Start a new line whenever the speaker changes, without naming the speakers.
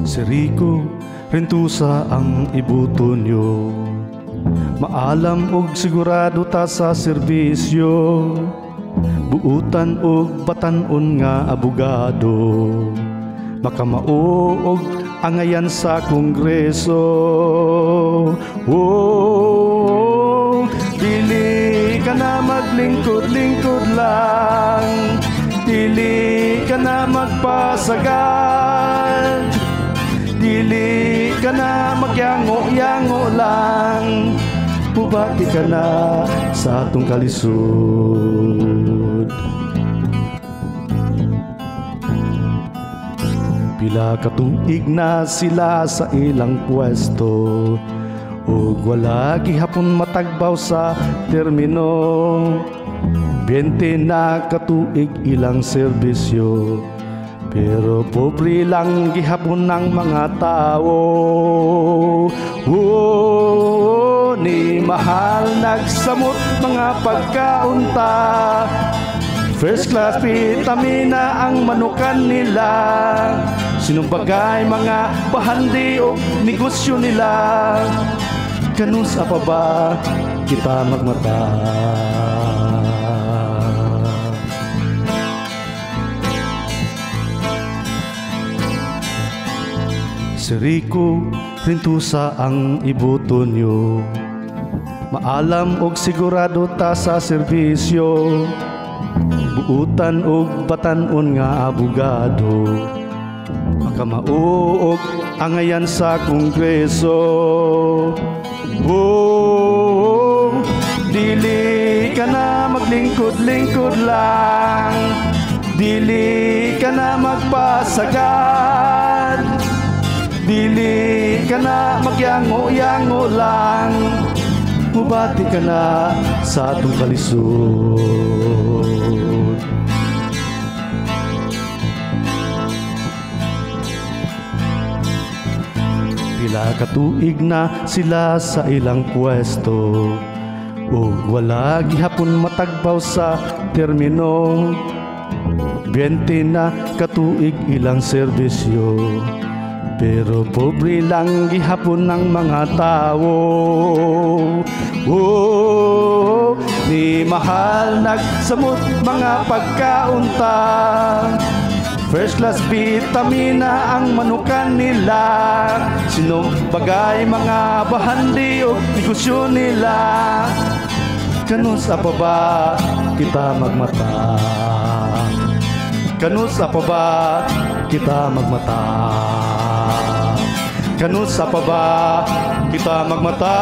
Si Rico Rentusa ang ibuto nyo, maalam og sigurado ta sa serbisyo, buutan og batan-on nga abogado, makamao og angayan sa kongreso. Oh, dili ka na maglingkod-lingkod lang, dili ka na magpasagal, dili ka na magyango-yango lang, bubati ka na sa atong kalisod. Pila katuig na sila sa ilang pwesto, ug wala gihapon matagbaw sa termino. 20 na katuig ilang serbisyo, pero pobre lang gihapon ng mga tao. Oh, ni mahal nagsamot mga pagkaunta, first class vitamina ang manukan nila, sinumbagay mga bahandi o negosyo nila. Kanus pa ba kita magmata? Si Rico Rentusa ang ibuto nyo, maalam og sigurado ta sa serbisyo, buutan og batan-on nga abogado, makamao og angayan sa kongreso. Oh, dili ka na maglingkod-lingkod lang, dili ka na magpasagad, dili ka na magyango-yango lang, bubati ka na sa atong kalisod. Pila katuig na sila sa ilang pwesto, ug wala gihapon matagbaw sa termino. 20 na katuig ilang serbisyo, pero pobre lang gihapon ng mga tao. Oh, ni mahal nagsamot mga pagkaunta, first class vitamina ang manukan nila, sinumbagay mga bahandi o negosyo nila. Kanus pa ba kita magmata? Kanus pa ba kita magmata? Kanus pa ba kita magmata?